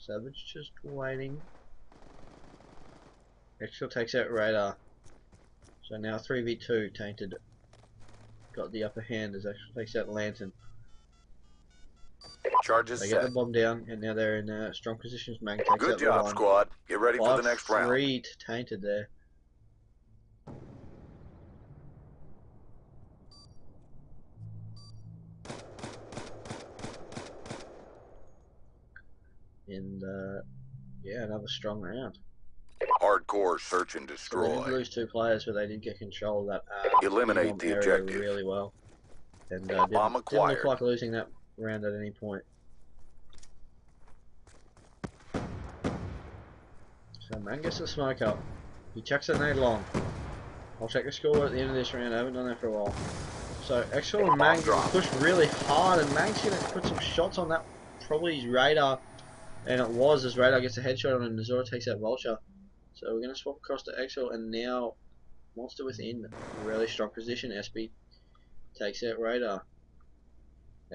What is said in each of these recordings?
Savage just waiting. Extra takes out Radar. So now 3v2, Tainted got the upper hand as Extra takes out Lantern. Charges They set. get the bomb down, and now they're in strong positions. Mang takes Good out the job, one. squad. Get ready for the next round. 5-3 to Tainted there. And yeah, another strong round. Hardcore search and So destroy. they did lose 2 players, but they did get control of that Eliminate the area objective. really well. And Bomb didn't acquired. look like losing that round at any point. So Man gets the smoke up. He chucks a nade long. I'll check the score at the end of this round. I haven't done that for a while. So Exel and Mang push really hard, and Mang's going to put some shots on that. Probably his Radar. And it was, as Radar gets a headshot on him, Nazora takes out Vulture. So we're going to swap across to Exel, and now Monster Within, really strong position. SB takes out Radar.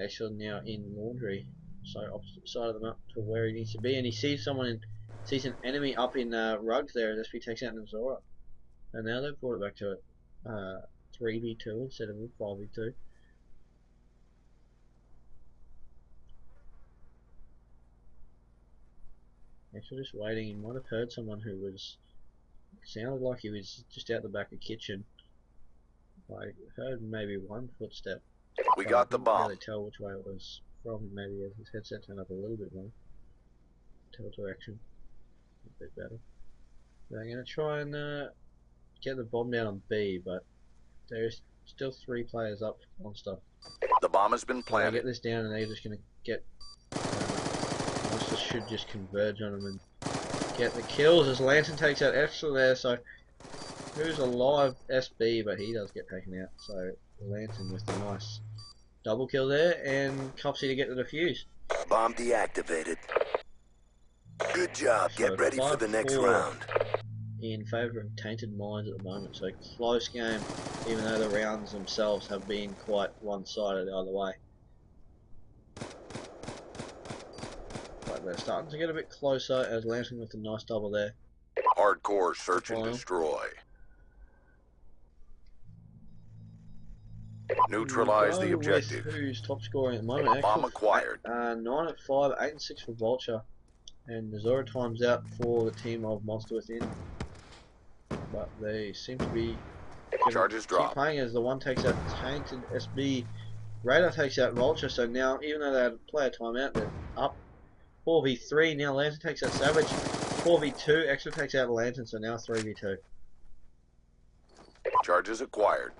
Exel now in Laundry, so opposite side of the map to where he needs to be, and he sees sees an enemy up in Rugs there as SB takes out Nazora. And now they've brought it back to it 3v2 instead of 5v2. Actually just waiting. He might have heard someone who sounded like he was just out the back of the kitchen. I heard maybe one footstep. We got the bomb. I couldn't really tell which way it was from. Maybe his headset turned up a little bit more. Tell direction a bit better. They're going to try and get the bomb down on B, but there's still 3 players up on stuff. The bomb has been So they planted. get this down, and they're just going to get. Monster should just converge on them and get the kills as Lantern takes out Extra there. So who's alive? SB, but he does get taken out. So Lantern with the nice double kill there, and Copsy to get the defuse. Bomb deactivated. Good job. So Get ready for the next 5-4 round. in favour of Tainted Minds at the moment. So close game, even though the rounds themselves have been quite one-sided either way. But they're starting to get a bit closer as Lantern with a nice double there. Hardcore search and destroy. Neutralize the objective. Who's top scoring at the moment? Bomb acquired. 9 at 5, 8 and 6 for Vulture. And Nazora times out for the team of Monster Within. But they seem to be Charges keep drop. playing as the one takes out Tainted SB. Radar takes out Vulture, so now even though they had a player timeout, they're up 4v3. Now Lantern takes out Savage. 4v2, Extra takes out Lantern, so now 3v2. Charges acquired.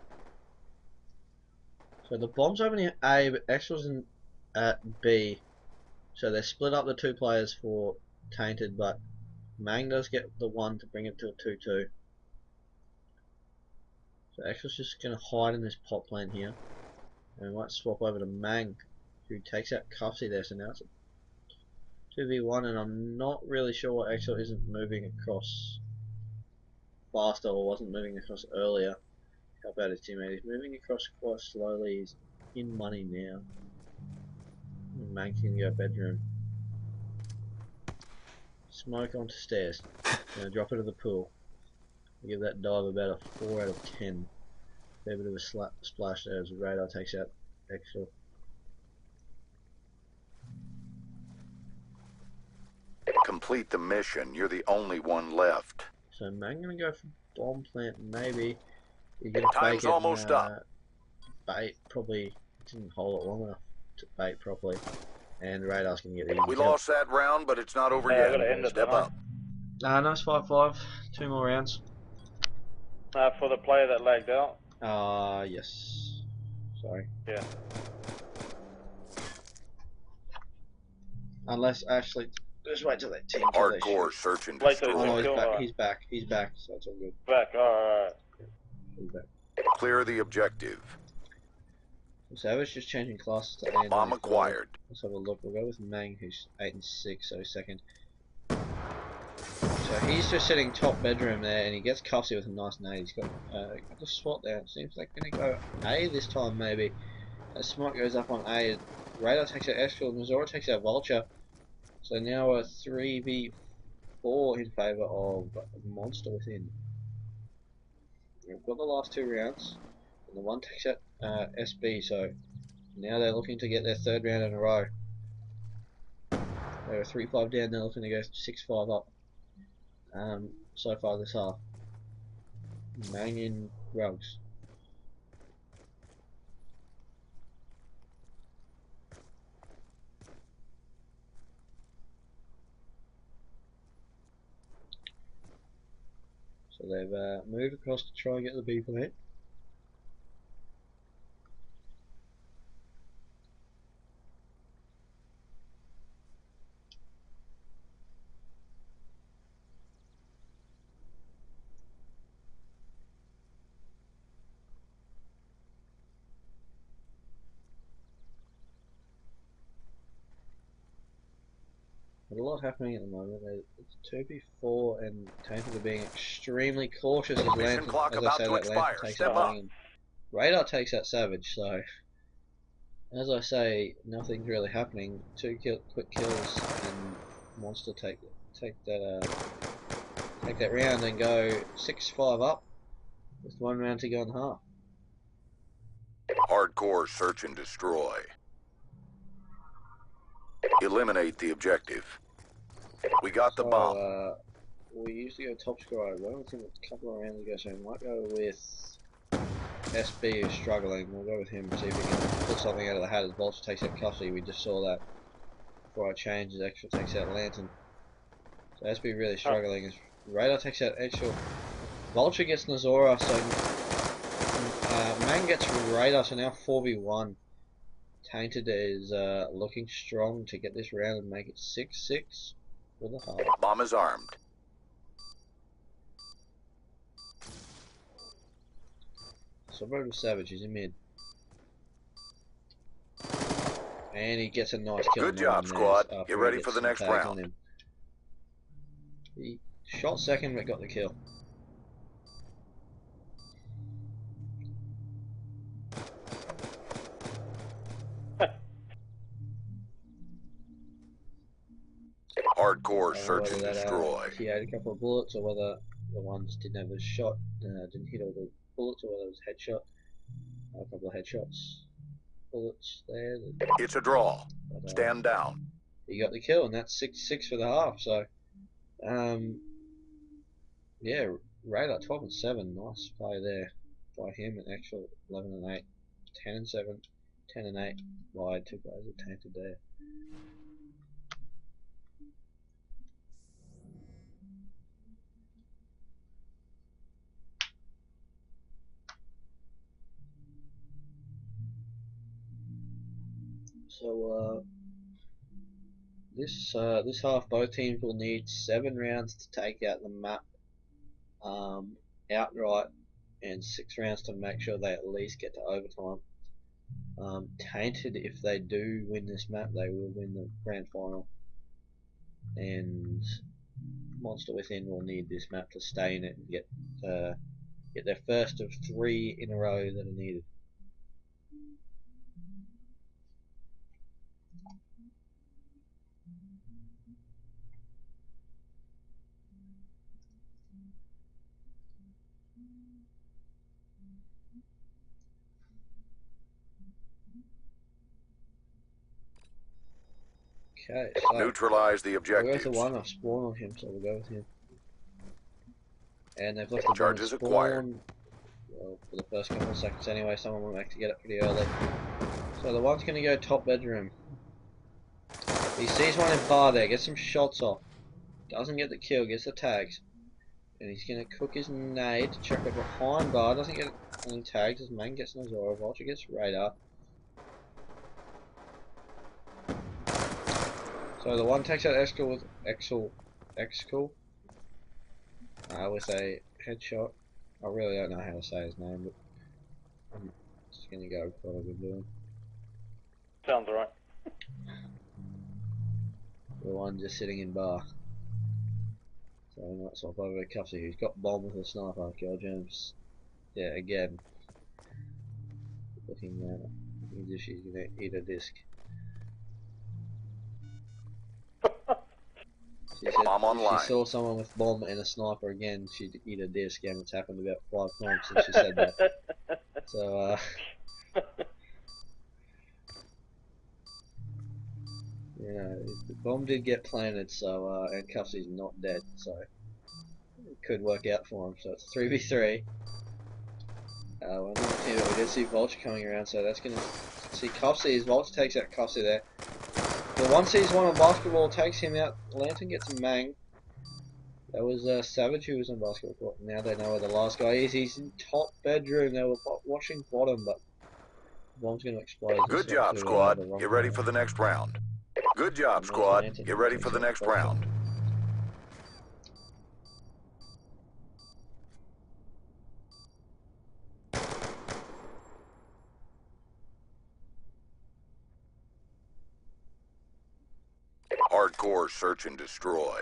So the bomb's opening at A, but Extra's at B. So they split up the 2 players for Tainted, but Mang does get the 1 to bring it to a 2-2. So Extra's just going to hide in this pot plant here. And we might swap over to Mang, who takes out Cuffsy there. So now it's a 2v1, and I'm not really sure why Extra isn't moving across faster or wasn't moving across earlier. Help out his teammate. He's moving across quite slowly. He's in money now. Mang can go bedroom. Smoke onto stairs. Gonna drop it to the pool. Give that dive about a 4 out of 10. Fair bit of a splash there as Radar takes out Extra. Complete the mission. You're the only one left. So Mang gonna go for bomb plant maybe. You're gonna Time's fake it almost up. Bait probably didn't hold it long enough to bait properly. And Radar's gonna get the easy We kill. lost that round, but it's not over I gotta yet. end it, Step don't I? up. Nice 5-5. 2 more rounds. For the player that lagged out. Yes. Sorry. Yeah. Unless actually, just wait till that team kill they Hardcore shoot. search and Wait till Oh destroy. no, it's he's kill, back. alright. He's back. He's back. So it's all good. Back, alright. He's back. Clear the objective. Savage just changing classes to A and Bomb A4. acquired. Let's have a look. We'll go with Mang, who's 8 and 6, so he's second. So he's just sitting top bedroom there, and he gets Cuffsy with a nice nade. He's got the spot there. It seems like going to go A this time, maybe. As Smoke goes up on A, Radar takes out Extra, Nazora takes out Vulture. So now a 3v4 in favour of Monster Within. We've got the last 2 rounds, and the one takes out SB, so now they're looking to get their 3rd round in a row. They were 3-5 down, they're looking to go 6-5 up so far this half. Mang in rugs. So they've moved across to try and get the B plant. There's a lot happening at the moment. It's 2v4 and Tainted are being extremely cautious as Mission Lantern, clock as I about say, to that Lantern expire. takes Step that up. Mang and Radar takes that Savage, so as I say, nothing's really happening. 2 quick kills and Monster take that round and go 6-5 up with 1 round to go in half. Hardcore search and destroy. Eliminate the objective. We got the bomb. So we used to go top scorer. I went with him a couple of rounds ago, so we might go with SB is struggling. We'll go with him, see if we can pull something out of the hat as Vulture takes out Cuffy. We just saw that before I changed. His extra takes out Lantern. So SB really struggling. As Radar takes out extra. Vulture gets Nazora, so Mang gets Radar, so now 4v1. Tainted is looking strong to get this round and make it 6-6 for the half. Bomb is armed. Suburban Savage, he's in mid. And he gets a nice kill. Good job, squad. Get ready for the next round. On him. He shot second but got the kill. Hardcore search and Whether destroy. he had a couple of bullets or whether the ones didn't have a shot, didn't hit all the bullets, or whether it was headshot. A couple of headshots. Bullets there. It's a draw. But, Stand down. he got the kill, and that's 6-6 for the half. So, yeah, Radar 12 and 7, nice play there by him. An actual 11 and 8, 10 and 7, 10 and 8. Wide 2 players are Tainted there. So this half, both teams will need 7 rounds to take out the map outright, and 6 rounds to make sure they at least get to overtime. Tainted, if they do win this map, they will win the grand final, and Monster Within will need this map to stay in it and get their first of 3 in a row that are needed. Okay, so Neutralize the we'll go with objectives. the one. I've spawned on him, so we'll go with him. And they've left the Charges bomb acquired. spawn. Well, for the first couple of seconds anyway, someone will make to get it pretty early. So the one's going to go top bedroom. He sees one in bar there, gets some shots off. Doesn't get the kill, gets the tags. And he's going to cook his nade to check it behind bar. Doesn't get any tags. His main gets Nazora. Vulture gets Radar. So the one takes out Excal with Excal with a headshot. I really don't know how to say his name, but I'm just going to go with what I've been doing. Sounds alright. The one just sitting in bar. So we might swap over to Cuffsy, who's got bomb with a sniper. Girl James, yeah, again, looking as if she's going to eat a disc. She said Bomb if she online. saw someone with bomb and a sniper again, she'd eat a disc, and it's happened about 5 times since she said that. So, you know, the bomb did get planted, so, and Cuffsy's not dead, so it could work out for him. So it's 3v3. Well, we did see Vulture coming around, so that's going to see Cuffsy as Vulture takes out Cuffsy there. But once he's won on basketball, takes him out. Lantern gets a Mang. That was Savage who was on basketball court. Now they know where the last guy is. He's in top bedroom. They were watching bottom, but the bomb's going to explode. Good job, squad. Get ready for the next round. Good job, squad. Get ready for the next round. Hardcore search and destroy.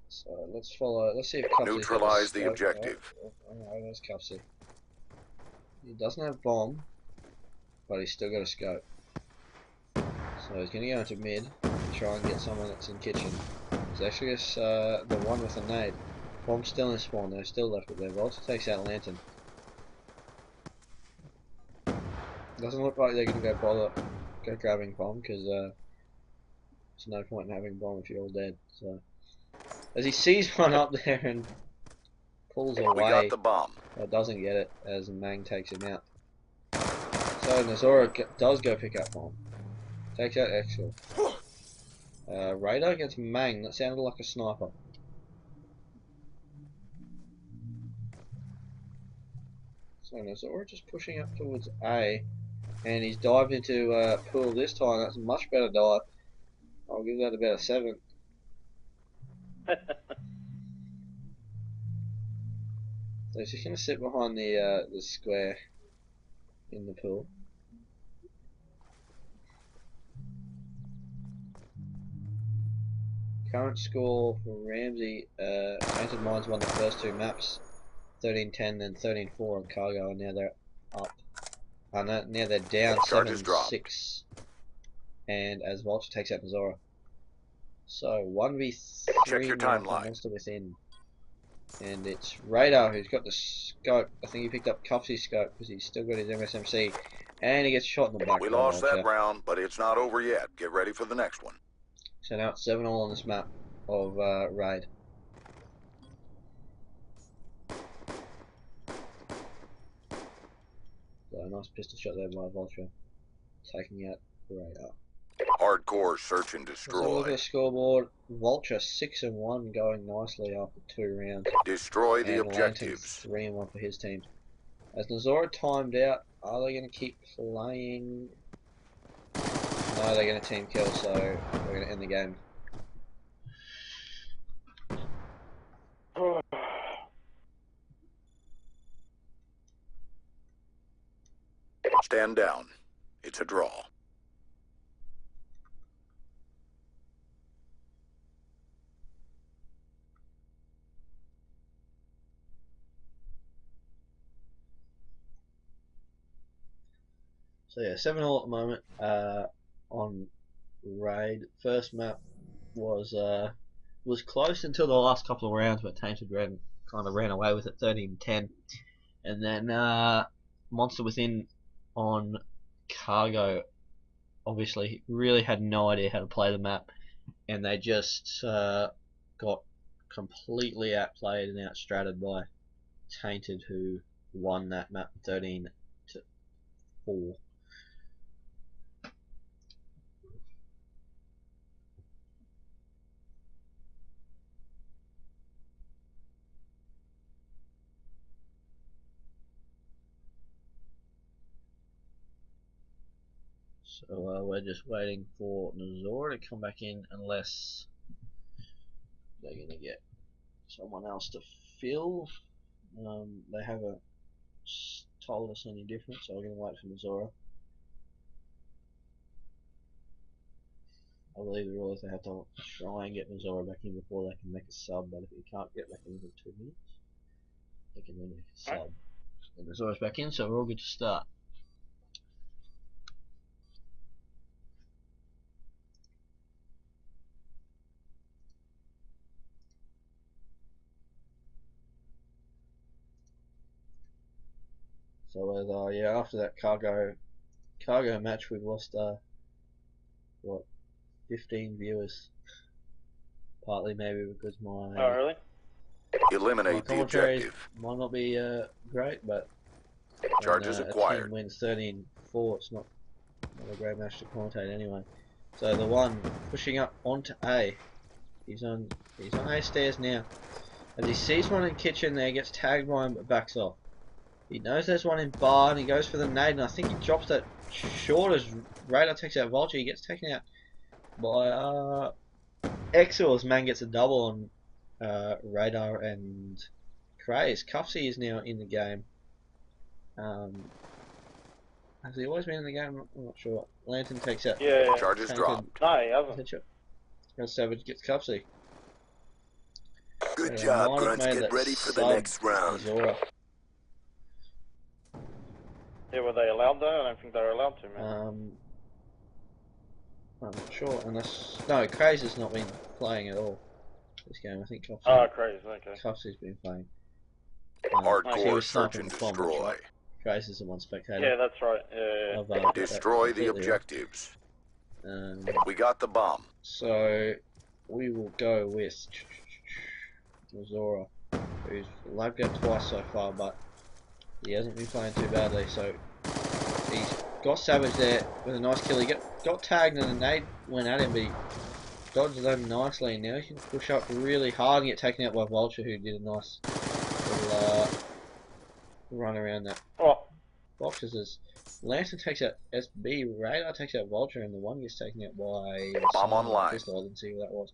So let's follow. Let's see if Cuffsy's Neutralize the objective. Oh, there's Cuffsy. He doesn't have bomb, but he's still got a scope. So he's going to go into mid and try and get someone that's in kitchen. There's actually the one with a nade. Bomb's still in spawn. They're still left with their Vulture takes out Lantern. Doesn't look like they're going to go grabbing bomb because there's no point in having bomb if you're all dead. So as he sees one up there and pulls away, We got the bomb. Doesn't get it as Mang takes him out. So Nazora does go pick up bomb. Takes out Exfil. Radar gets Mang. That sounded like a sniper. So Nazora just pushing up towards A. And he's dived into pool this time. That's a much better dive. I'll give that about a 7. So he's just going to sit behind the square in the pool. Current score for Ramsey, Tainted Mines won the first 2 maps, 13-10, then 13-4 on Cargo, and now they're up. Now they're down 7-6. And as Vulture takes out Nazora. So 1v3 Check your timeline. Monster Within. And it's Radar who's got the scope. I think he picked up Cuffsy's scope because he's still got his MSMC. And he gets shot in the back. We lost that round, but it's not over yet. Get ready for the next one. So now it's 7-all on this map of Raid. So a nice pistol shot there by Vulture. Taking out Radar. Hardcore search and Let's have a look at destroy. the scoreboard. Vulture 6-1 going nicely after 2 rounds. Destroy the And objectives. Lantern's 3-1 for his team. As Nazora timed out, are they going to keep playing? No, they're going to team kill, so we're going to end the game. Stand down. It's a draw. So yeah, 7-all at the moment on Raid. First map was close until the last couple of rounds, but Tainted kind of ran away with it, 13-10. And then Monster Within on Cargo obviously really had no idea how to play the map, and they just got completely outplayed and outstratted by Tainted, who won that map 13-4. So we're just waiting for Nazora to come back in, unless they're going to get someone else to fill. They haven't told us any different, so we're going to wait for Nazora. I believe the rule is they have to try and get Nazora back in before they can make a sub, but if he can't get back in within 2 minutes, they can then make a sub. And Nazora's back in, so we're all good to start. So yeah, after that cargo match, we've lost what 15 viewers. Partly maybe because Oh, really? my Eliminate the commentaries objective. might not be great, but Charges when a acquired. team wins 13-4, it's not a great match to commentate anyway. So the one pushing up onto A, he's on A stairs now. As he sees one in kitchen there, gets tagged by him but backs off. He knows there's one in bar and he goes for the nade, and I think he drops that short as Radar takes out Vulture. He gets taken out by Exor as Man gets a double on Radar and Craze. Cuffsy is now in the game. Has he always been in the game? I'm not sure. Lantern takes out. Yeah. Charges Tainted. dropped. No, he hasn't. Headshot. And Savage gets Cuffsy. Good Might job, have Grunts. made Get that ready for the sub next round. Zora. Yeah, were they allowed though? I don't think they're allowed to, man. I'm not sure. Unless no, Craze has not been playing at all this game. I think Oh, crazy. Okay. Cuffsy's been playing. He Hardcore was search sniping and the bomb, destroy. right? Craze is the one spectator. Yeah, that's right. Yeah. I've got that Destroy the completely wrong. objectives. Um, We got the bomb. So we will go with Zora, who's lagged out twice so far, but he hasn't been playing too badly. So he's got Savage there with a nice kill. He got tagged and a nade went at him, but he dodged them nicely. And now he can push up really hard and get taken out by Vulture, who did a nice little run around that boxes. As Lantern takes out SB, Radar takes out Vulture, and the one gets taken out by Bomb online. Pistol. I didn't see who that was.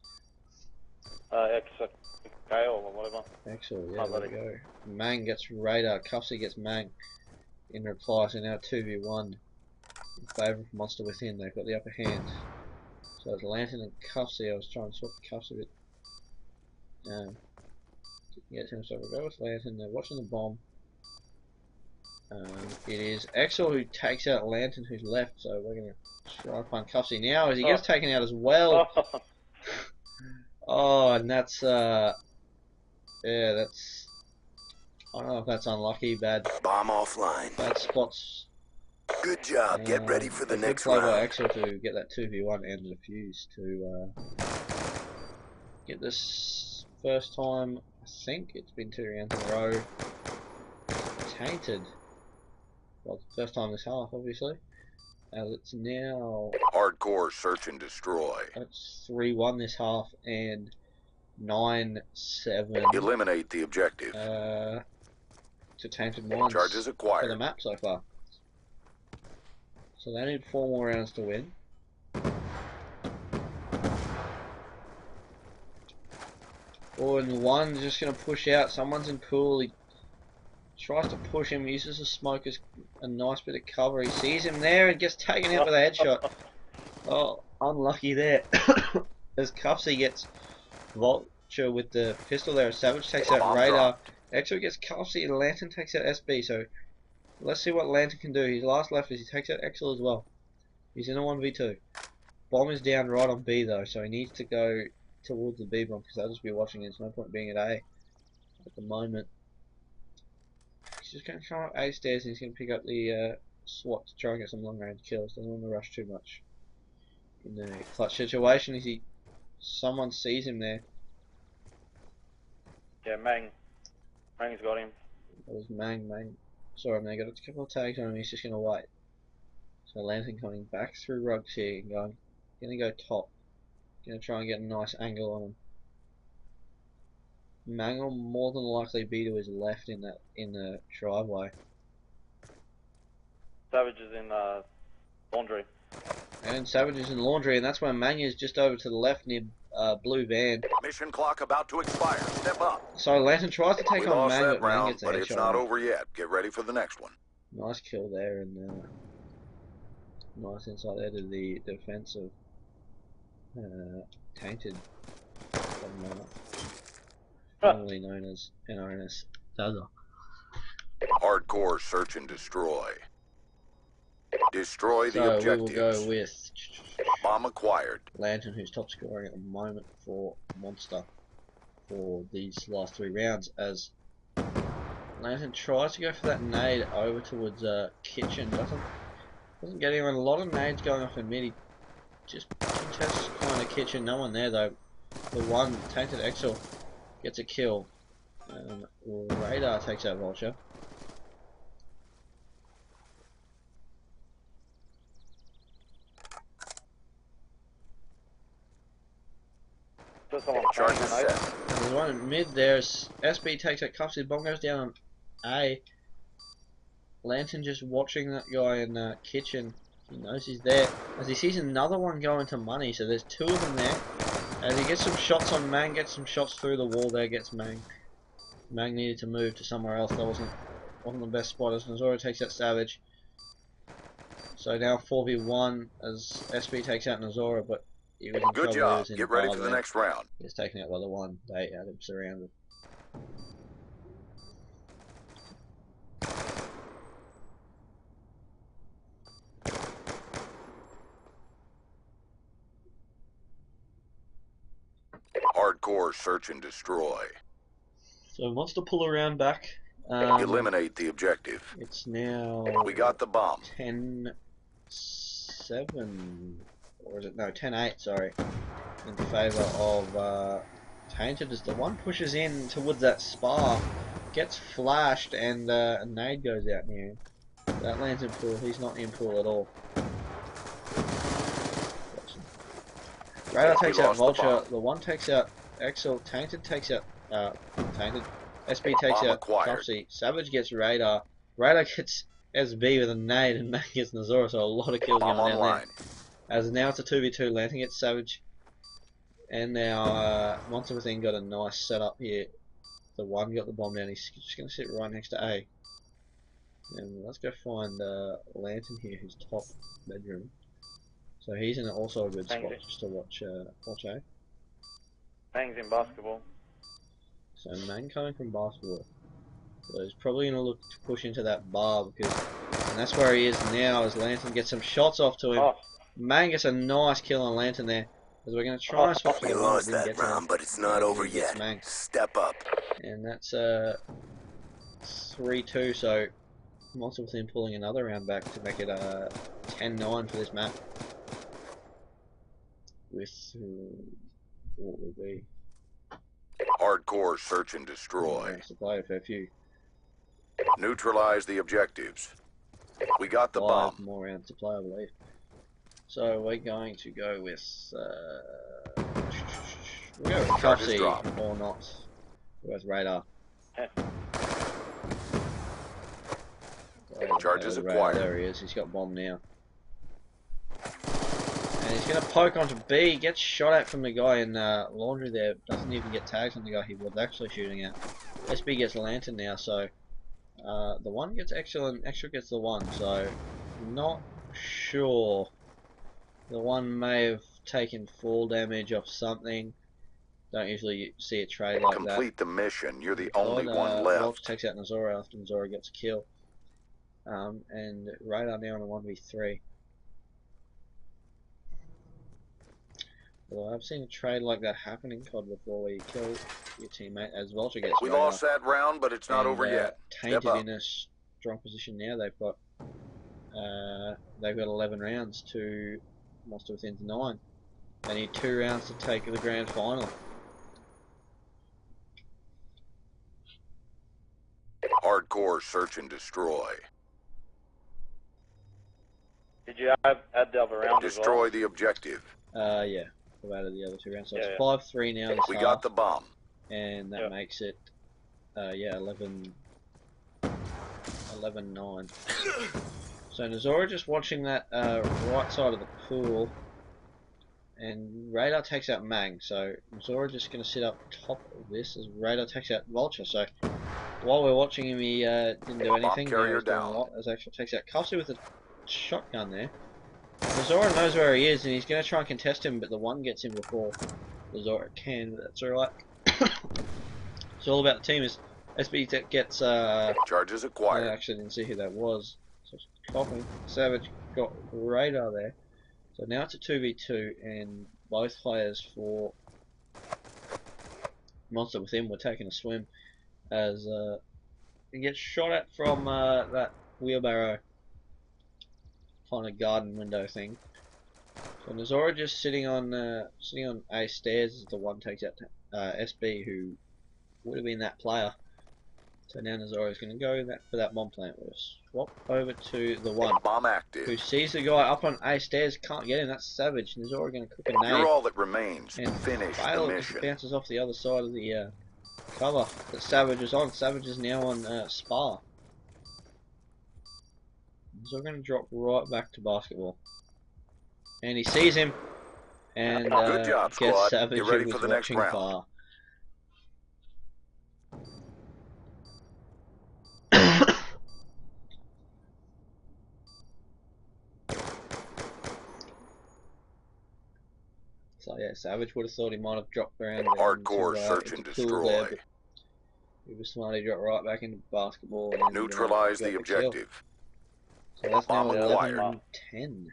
Gale or whatever. Excellent, yeah, there we go. Mang gets Radar, Cuffsy gets Mang in reply, so now 2v1 in favour of Monster Within. They've got the upper hand. So it's Lantern and Cuffsy. I was trying to swap Cuffs a bit. Didn't get him, so we'll go with Lantern. They're watching the bomb. It is Exor who takes out Lantern, who's left, so we're going to try and find Cuffsy now as he gets taken out as well. Oh, and that's yeah, that's, I don't know if that's unlucky, bad Bomb offline. bad spots. Good job. Get ready for the next round. By Axel to get that 2v1 and defuse to get this first time. I think it's been 2 rounds in a row. Tainted. Well, first time this half, obviously. As it's now Hardcore search and destroy. it's 3-1 this half and 9-7. Eliminate the objective. To Tainted Minds Charges for acquired. the map so far. So they need 4 more rounds to win. Oh, and one's just going to push out. Someone's in pool. He tries to push him, uses the smoke as a nice bit of cover. He sees him there and gets taken out with a headshot. Oh, unlucky there. As Cuffsy gets Vulture with the pistol there. Savage takes out Radar. Exo gets Cuffsy and Lantern takes out SB. So let's see what Lantern can do. His last left is he takes out Exo as well. He's in a 1v2. Bomb is down right on B though, so he needs to go towards the B bomb because they'll just be watching. There's no point being at A at the moment. He's just going to come up A stairs and he's going to pick up the SWAT to try and get some long range kills. Doesn't want to rush too much in the clutch situation. Is he? Someone sees him there. Yeah, Mang's got him. That was Mang. Saw him there. Got a couple of tags on him. He's just going to wait. So Lantern coming back through rugs here and going to go top. Going to try and get a nice angle on him. Mang will more than likely be to his left in the driveway. Savage is in laundry. And Savage is in laundry, and that's where Mang is just over to the left near blue van. Mission clock about to expire. Step up. So Lantern tries to take We on lost Mang, that but Mang round, gets a but headshot. it's not over yet. Get ready for the next one. Nice kill there, and nice insight there to the defense of Tainted, formerly known as NRNS Dagger. Hardcore search and destroy. Destroy the So we objectives. will go with Bomb acquired. Lantern, who's top scoring at the moment for Monster for these last 3 rounds, as Lantern tries to go for that nade over towards kitchen. Doesn't get anyone. A lot of nades going off in mid. He just contests kind of kitchen. No one there though. The one Tainted Exel gets a kill. Radar takes out Vulture. Charge is set. And there's one in mid there. SB takes out Cuffs. His bomb goes down on A. Lantern just watching that guy in the kitchen. He knows he's there. As he sees another one go into money, so there's two of them there. As he gets some shots on Mang, gets some shots through the wall there, gets Mang. Mang needed to move to somewhere else. That wasn't the best spot as Nazora takes out Savage. So now 4v1 as SB takes out Nazora, but he was in Good trouble. job. He was in Get ready bar for the there. next round. He was taken out by the one. They had him surrounded. Hardcore search and destroy. So wants to pull around back. Eliminate the objective. It's now We got the bomb. 10-7, or is it? No, 10-8. Sorry, in favour of Tainted. As the one pushes in towards that spar, gets flashed, and a nade goes out near him. That lands in pool. He's not in pool at all. Radar takes out Vulture. The one takes out Exel. Tainted takes out Tainted. SB takes out Topsy. Savage gets Radar. Radar gets SB with a nade, and Mac gets Nazora. So a lot of kills going down there. As now it's a 2v2. Lantern gets Savage, and now Monster Within got a nice setup here. The one got the bomb down. He's just going to sit right next to A. And let's go find Lantern here, who's top bedroom. So he's in also a good spot just to watch A. Mang's in basketball. So Mang coming from basketball. So he's probably going to look to push into that bar because, and that's where he is now as Lantern gets some shots off to him. Oh. Mang gets a nice kill on Lantern there. As we're going to try and swap to We the one lost that didn't that get to him. round, but it's not over Gets yet. Mang. Step up. And that's 3-2. So Monster Within pulling another round back to make it 10-9 for this map. With what will be Hardcore search and destroy. rounds to play, a fair few. Neutralize the objectives. We got the 5 bomb. more rounds to play, I believe. So we're going to go with we'll go with Charges Cuffsy drop. or not. We'll go with Radar. Charges Radar, acquired. there he is. He's got bomb now. And he's going to poke onto B. Gets shot at from the guy in laundry there. Doesn't even get tagged on the guy he was actually shooting at. SB gets Lantern now, so the one gets Extra and Extra gets the one. So not sure. The one may have taken fall damage off something. Don't usually see a trade like that. Complete the mission. You're the only one Vulture left. takes out Nazora after Nazora gets a kill. And Radar now on a 1v3. Well, I've seen a trade like that happen in COD before where you kill your teammate as Vulture gets We Radar. lost that round, but it's not over yet. Tainted Step up. in a strong position now. They've got 11 rounds to Monster Within's 9. They need 2 rounds to take the grand final. Hardcore search and destroy. Did you add the other round as well? Destroy the objective. Yeah, I've added the other 2 rounds. So Yeah, it's 5-3 now this We half, got the bomb. and that makes it, 11-9. So Nazora just watching that right side of the pool, and Radar takes out Mang. So Nazora just going to sit up top of this as Radar takes out Vulture. So while we're watching him, he didn't do anything. carrier Now he's doing down. a lot as actually takes out Cuffsy with a shotgun there. Nazora knows where he is, and he's going to try and contest him, but the one gets him before Nazora can. But that's alright. It's all about the team. Is SB that gets Charges I acquired. actually didn't see who that was. So coughing. Savage got Radar there. So now it's a 2v2, and both players for Monster Within were taking a swim as and gets shot at from that wheelbarrow kind of garden window thing. So Nazora just sitting on A stairs as the one takes out SB, who would have been that player. So now Nazora is going to go for that bomb plant. We'll swap over to the one Bomb active. who sees the guy up on A stairs, can't get him. That's Savage. Nazora going to cook a nade. You're all that remains. And Finish fail the because it mission. bounces off the other side of the cover that Savage is on. Savage is now on Spa. So we're going to drop right back to basketball. And he sees him and Good job, gets squad. Savage, Get ready who for was the next watching round. far. So yeah, Savage would have thought he might have dropped around Hardcore search and into destroy. there, but he was smart. He dropped right back into basketball and Neutralize got the kill. objective. So that's now Bomb acquired. 11-10.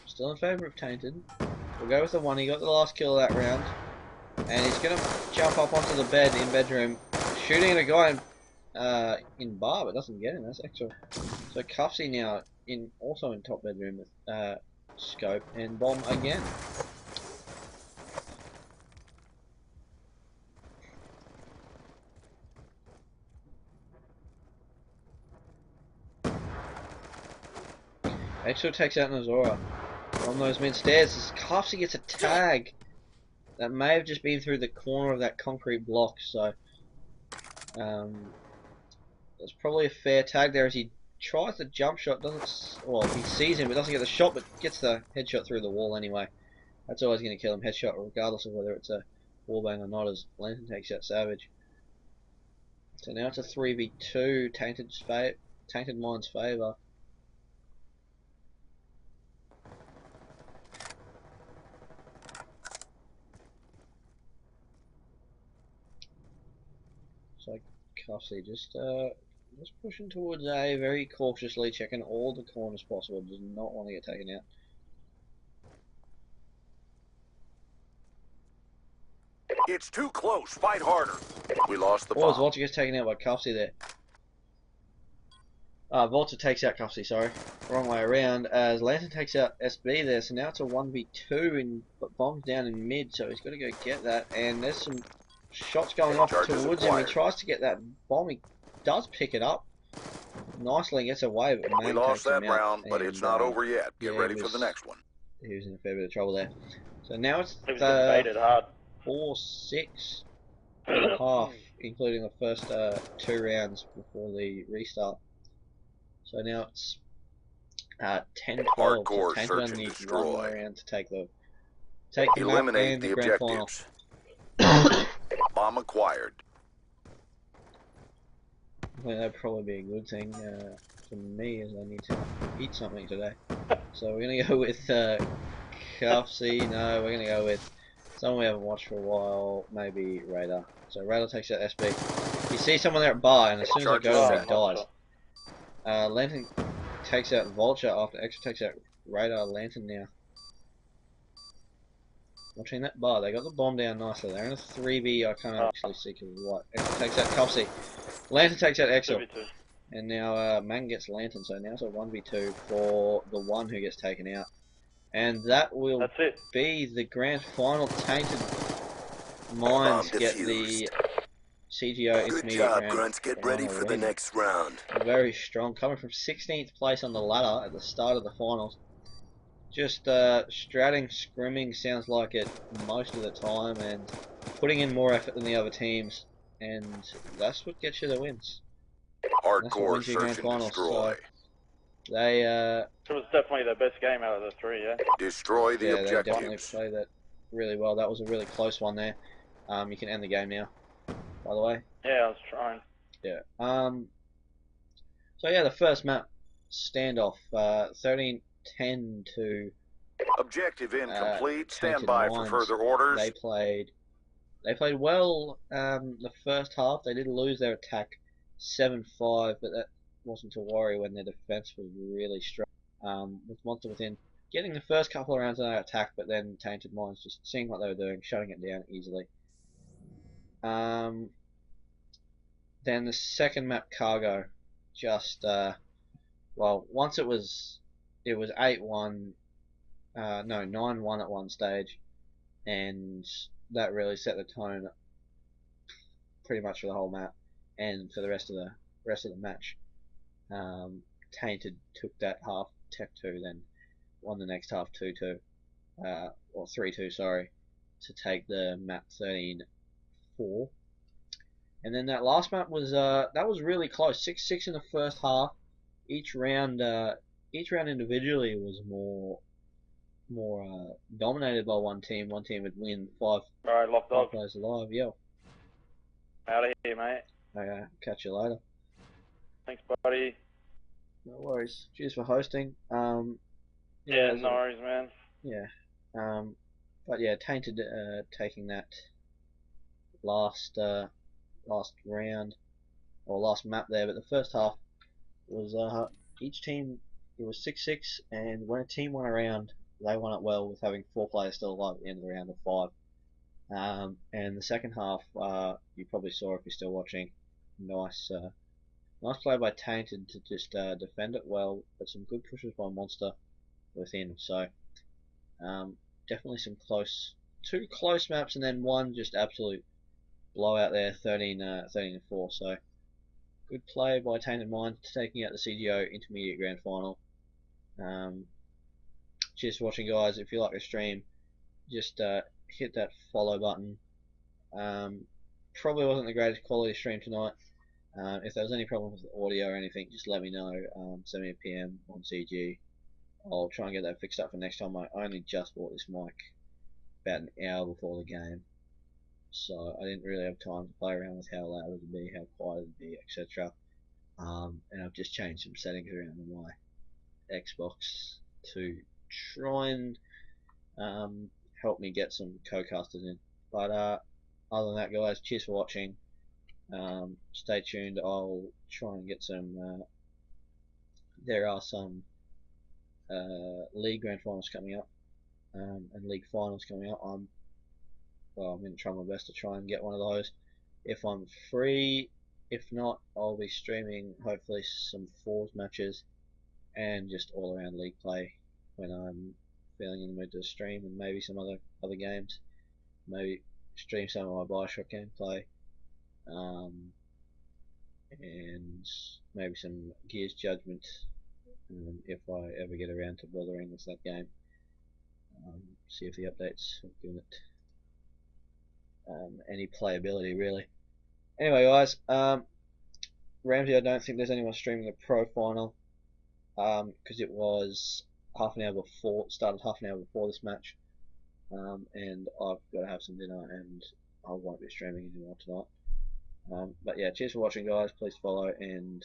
Still in favour of Tainted. We'll go with the one. He got the last kill of that round, and he's gonna jump up onto the bed in bedroom, shooting at a guy in bar, but doesn't get him. That's extra. So Cuffsy now also in top bedroom with scope and bomb again. Extra takes out Nazora on those mid stairs. As Cuffsy gets a tag that may have just been through the corner of that concrete block. So that's probably a fair tag there as he tries the jump shot. Well, he sees him but doesn't get the shot, but gets the headshot through the wall anyway. That's always going to kill him. Headshot regardless of whether it's a wallbang or not, as Lantern takes out Savage. So now it's a 3v2. Tainted Mind's favour. So Cuffsy just pushing towards A, very cautiously, checking all the corners possible. Does not want to get taken out. It's too close. Fight harder. We lost the bomb. Volta gets taken out by Cuffsy there. Volta takes out Cuffsy, sorry. Wrong way around, as Lantern takes out SB there. So now it's a 1v2, but bomb's down in mid, so he's got to go get that. And there's some shots going off towards him. He tries to get that bomb. He does pick it up nicely and gets away, but we lost that round, but it's not over yet. Get ready for the next one. He was in a fair bit of trouble there. So now it's baited hard. 4-6 for the half, including the first 2 rounds before the restart. So now it's 10-12. Hardcore so search and needs destroy. one more round to take the Eliminate map and the grand objectives. Bomb acquired. I think that'd probably be a good thing for me, as I need to eat something today. So we're gonna go with Cuffsy. No, we're gonna go with someone we haven't watched for a while. Maybe Radar. So Radar takes out SB. You see someone there at bar, and as soon as I go to him, he dies. Lantern takes out Vulture after Extra takes out Radar. Lantern now. Watching that bar, they got the bomb down nicely. They're in a 3v. I can't actually see because of the light. Extra takes out Cuffsy. Lantern takes out Extra. And now Mang gets Lantern, so now it's a 1v2 for the one who gets taken out. And that will be the grand final. Tainted Minds get the CGO Good intermediate job, round. Grunts. Get ready for the next round. Very strong, coming from 16th place on the ladder at the start of the finals. Just stratting, scrimming sounds like it most of the time, and putting in more effort than the other teams, and that's what gets you the wins. Hardcore search and destroy. So they it was definitely the best game out of the 3, yeah. Destroy the objectives. They definitely played that really well. That was a really close one there. You can end the game now, by the way. Yeah, I was trying. Yeah. So yeah, the first map, standoff, 13-10 to objective incomplete. Stand Tainted by Minds. for further orders. They played well the first half. They did lose their attack 7-5, but that wasn't to worry when their defense was really strong. With Monster Within getting the first couple of rounds on their attack, but then Tainted Minds just seeing what they were doing, shutting it down easily. Then the second map, Cargo, just well, once it was 8-1, no 9-1 at one stage, and that really set the tone pretty much for the whole map and for the rest of the match. Tainted took that half Tech 2, then won the next half 2-2, or 3-2, sorry, to take the map 13-4. And then that last map was really close, 6-6 in the first half. Each round individually was more dominated by one team. One team would win five players alive. Yo. Out of here, mate. Okay, catch you later. Thanks, buddy. No worries. Cheers for hosting. Yeah, no worries, man. Yeah. But yeah, Tainted taking that last round or last map there, but the first half was each team, it was 6-6, and when a team won a round, they won it well with having 4 players still alive at the end of the round of 5. And the second half, you probably saw if you're still watching. Nice play by Tainted to just defend it well, but some good pushes by Monster within. So definitely some two close maps, and then one just absolute blowout there, 13-4. So good play by Tainted Mind, taking out the CGO Intermediate Grand Final. Cheers for watching, guys. If you like the stream, just hit that follow button. Probably wasn't the greatest quality stream tonight. If there was any problems with the audio or anything, just let me know. Send me a PM on CG. I'll try and get that fixed up for next time. I only just bought this mic about an hour before the game, so I didn't really have time to play around with how loud it would be, how quiet it would be, etc. And I've just changed some settings around on my Xbox to try and help me get some co-casters in. But other than that, guys, cheers for watching. Stay tuned. I'll try and get some. There are some league grand finals coming up, and league finals coming up. I'm going to try my best to try and get one of those if I'm free. If not, I'll be streaming hopefully some fours matches and just all around league play when I'm feeling in the mood to stream, and maybe some other games. Maybe stream some of my Bioshock gameplay, and maybe some Gears Judgment if I ever get around to bothering with that game. See if the updates have given it any playability really. Anyway, guys, Ramsey, I don't think there's anyone streaming the Pro Final because it was started half an hour before this match, and I've got to have some dinner and I won't be streaming anymore tonight. But yeah, cheers for watching, guys. Please follow, and